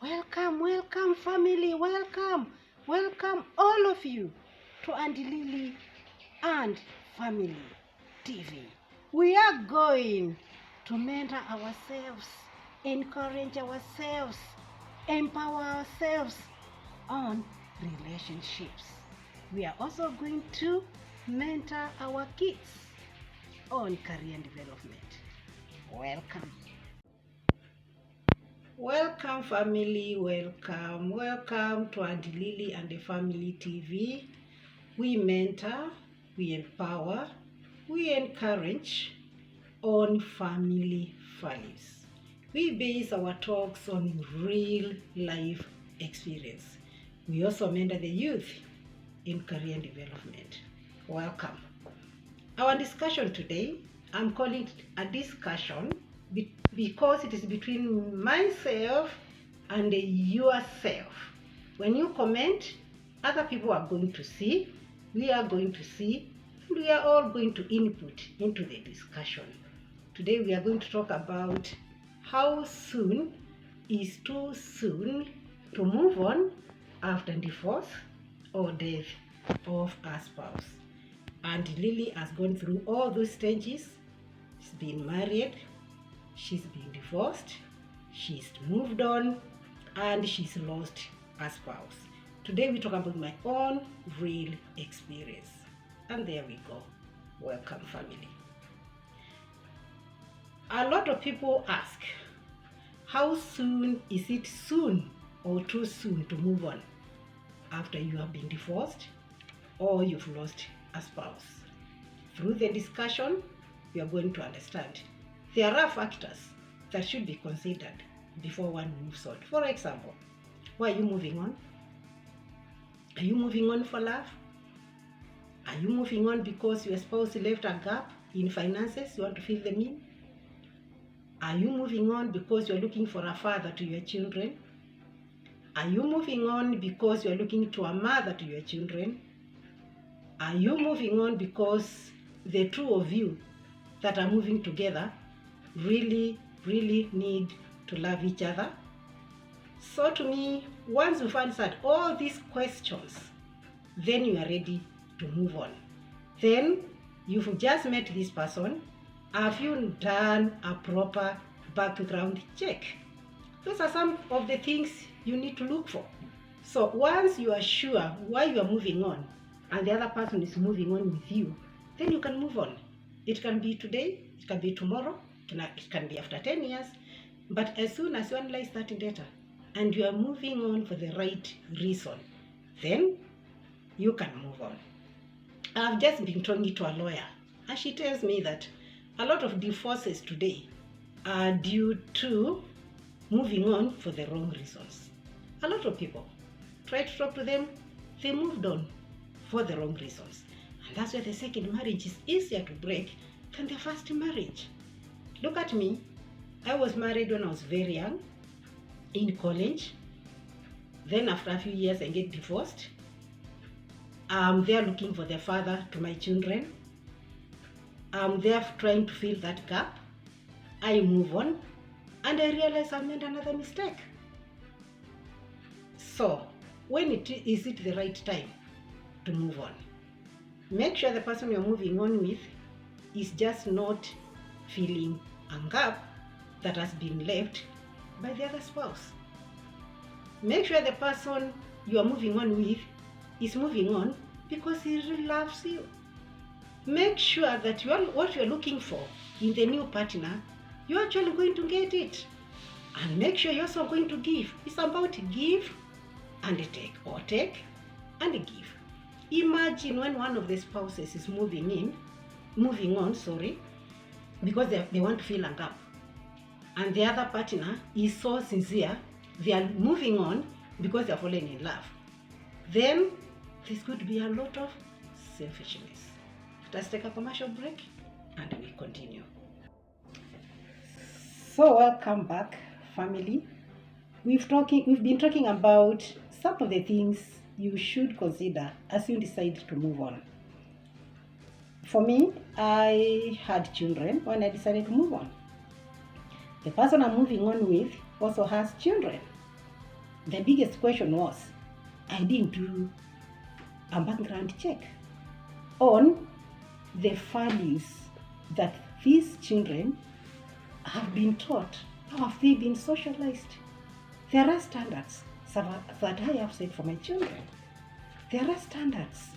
Welcome, welcome, family, welcome all of you to Auntie Lily and Family TV. We are going to mentor ourselves, encourage ourselves, empower ourselves on relationships. We are also going to mentor our kids on career development. Welcome. Welcome, family. Welcome to Auntie Lily and the Family TV. We mentor, we empower, we encourage on family values. We base our talks on real life experience. We also mentor the youth in career development. Welcome. Our discussion today, I'm calling it a discussion because it is between myself and yourself. When you comment, other people are going to see, we are going to see, and we are all going to input into the discussion. Today we are going to talk about how soon is too soon to move on after divorce or death of a spouse. And Lily has gone through all those stages. She's been married, she's been divorced, she's moved on, and she's lost a spouse. Today we talk about my own real experience. And there we go. Welcome, family. A lot of people ask, how soon is it soon or too soon to move on after you have been divorced or you've lost a spouse? Through the discussion, we are going to understand there are factors that should be considered before one moves on. For example, why are you moving on? Are you moving on for love? Are you moving on because your spouse left a gap in finances, you want to fill them in? Are you moving on because you're looking for a father to your children? Are you moving on because you're looking to a mother to your children? Are you moving on because the two of you that are moving together really need to love each other? So to me, once you've answered all these questions, then you are ready to move on. Then you've just met this person. Have you done a proper background check? Those are some of the things you need to look for. So once you are sure why you are moving on and the other person is moving on with you, then you can move on. It can be today, it can be tomorrow, it can be after 10 years, but as soon as you analyze that data and you are moving on for the right reason, then you can move on. I've just been talking to a lawyer, and she tells me that a lot of divorces today are due to moving on for the wrong reasons. A lot of people try to talk to them, they moved on for the wrong reasons. And that's why the second marriage is easier to break than the first marriage. Look at me. I was married when I was very young, in college. Then after a few years, I get divorced. I'm there looking for the father to my children. I'm there trying to fill that gap. I move on, and I realize I've made another mistake. So, when is it the right time to move on? Make sure the person you're moving on with is just not filling a gap that has been left by the other spouse. Make sure the person you are moving on with is moving on because he really loves you. Make sure that what you're looking for in the new partner, you're actually going to get it. And make sure you're also going to give. It's about give and take, or take and give. Imagine when one of the spouses is moving on, because they want to fill a gap. And the other partner is so sincere, they are moving on because they're falling in love. Then there's going to be a lot of selfishness. Let's take a commercial break and we continue. So welcome back, family. We've been talking about some of the things you should consider as you decide to move on. For me, I had children when I decided to move on. The person I'm moving on with also has children. the biggest question was, I didn't do a background check on the values that these children have been taught. How have they been socialized? There are standards that I have set for my children. There are standards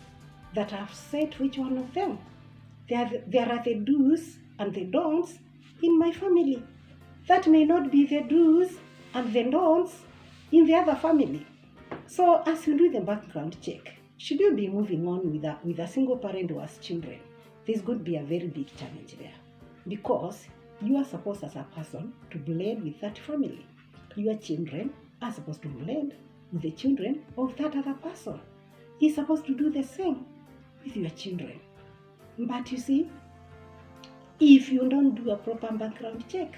that I've set for each one of them. There are the do's and the don'ts in my family. That may not be the do's and the don'ts in the other family. So as you do the background check, should you be moving on with a single parent who has children, there's going to be a very big challenge there, because you are supposed as a person to blend with that family. Your children are supposed to blend with the children of that other person. You're supposed to do the same with your children. But you see, if you don't do a proper background check,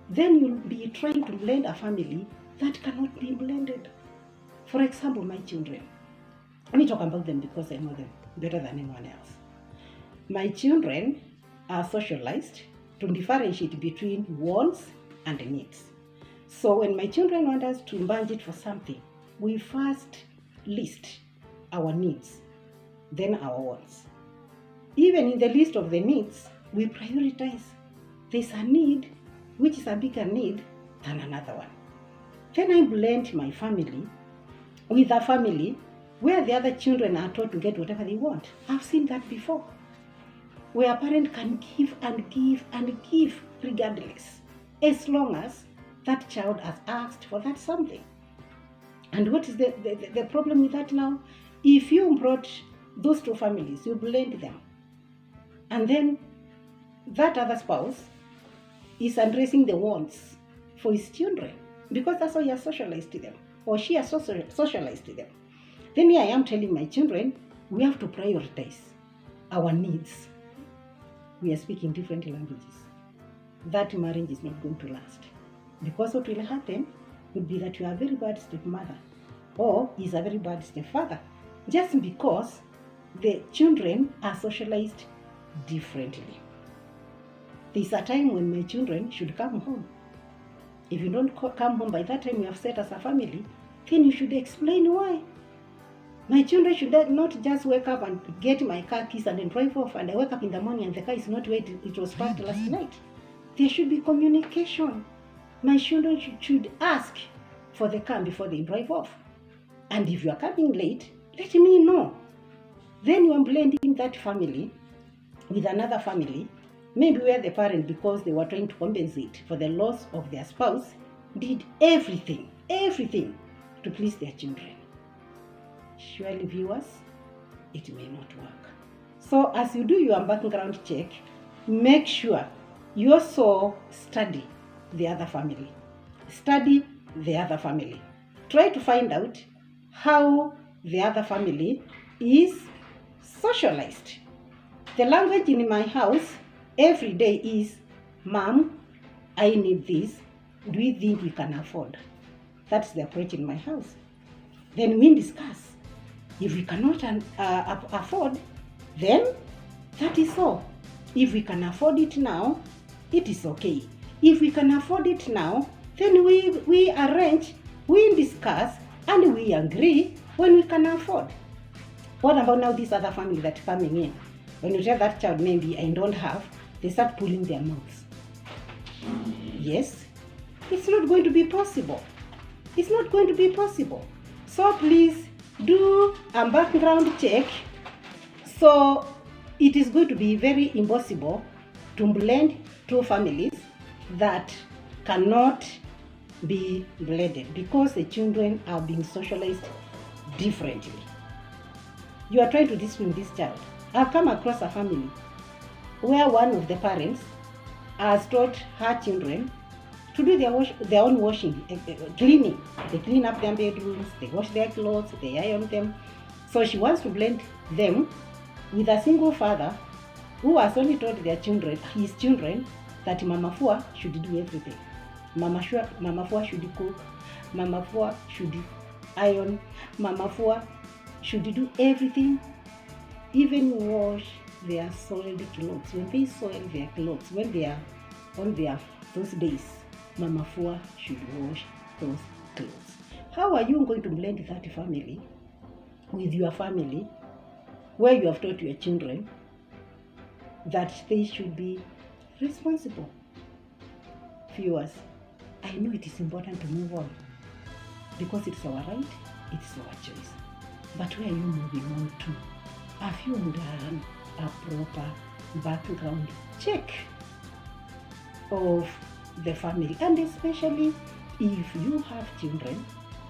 then you'll be trying to blend a family that cannot be blended. For example, my children. Let me talk about them because I know them better than anyone else. My children are socialized to differentiate between wants and needs. So when my children want us to budget for something, we first list our needs, then our wants. Even in the list of the needs, we prioritize. There's a need which is a bigger need than another one. Then I blend my family with a family where the other children are taught to get whatever they want. I've seen that before, where a parent can give and give and give regardless, as long as that child has asked for that something. And what is the problem with that now? If you brought those two families, you blend them, and then that other spouse is addressing the wants for his children, because that's how he has socialized them, or she has socialized them. Then here I am telling my children, we have to prioritize our needs. We are speaking different languages. That marriage is not going to last. Because what will happen would be that you are a very bad stepmother, or is a very bad stepfather, just because the children are socialized differently. There's a time when my children should come home. If you don't come home by that time you have set as a family, then you should explain why. My children should not just wake up and get my car keys and then drive off, and I wake up in the morning and the car is not where it was parked last night. There should be communication. My children should ask for the car before they drive off. And if you are coming late, let me know. Then you are blending that family with another family, maybe where the parent, because they were trying to compensate for the loss of their spouse, did everything to please their children. Surely, viewers, it may not work. So as you do your background check, make sure you also study the other family. Study the other family. Try to find out how the other family is socialized. The language in my house every day is, Mom, I need this. Do you think we can afford? That's the approach in my house. Then we discuss. If we cannot afford, then that is all. If we can afford it now, it is okay. If we can afford it now, then we arrange, we discuss, and we agree when we can afford. What about now this other family that's coming in? When you tell that child, maybe I don't have, they start pulling their mouths. Yes, it's not going to be possible. It's not going to be possible. So please do a background check. So it is going to be very impossible to blend two families that cannot be blended, because the children are being socialized differently. You are trying to discipline this child. I've come across a family where one of the parents has taught her children to do their own washing, cleaning. They clean up their bedrooms, they wash their clothes, they iron them. So she wants to blend them with a single father who has only taught his children, that Mama Fua should do everything. Mama Fua should cook, Mama Fua should iron, Mama Fua should do everything, even wash their soiled clothes. When they soil their clothes, when they are on those days, Mama Fua should wash those clothes. How are you going to blend that family with your family where you have taught your children that they should be responsible? Viewers, I know it is important to move on because it's our right, it's our choice. But where are you moving on to? Have you done a proper background check of the family? And especially if you have children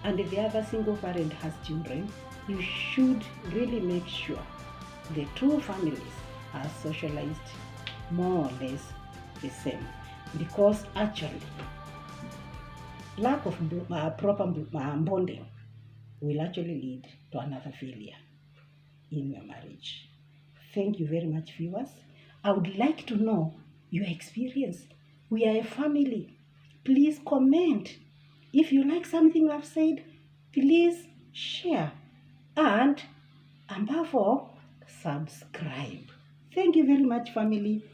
and the other single parent has children, you should really make sure the two families are socialized more or less the same, because actually lack of proper bonding will actually lead to another failure in your marriage. Thank you very much, viewers. I would like to know your experience. We are a family. Please comment. If you like something I've said, please share. And above all, subscribe. Thank you very much, family.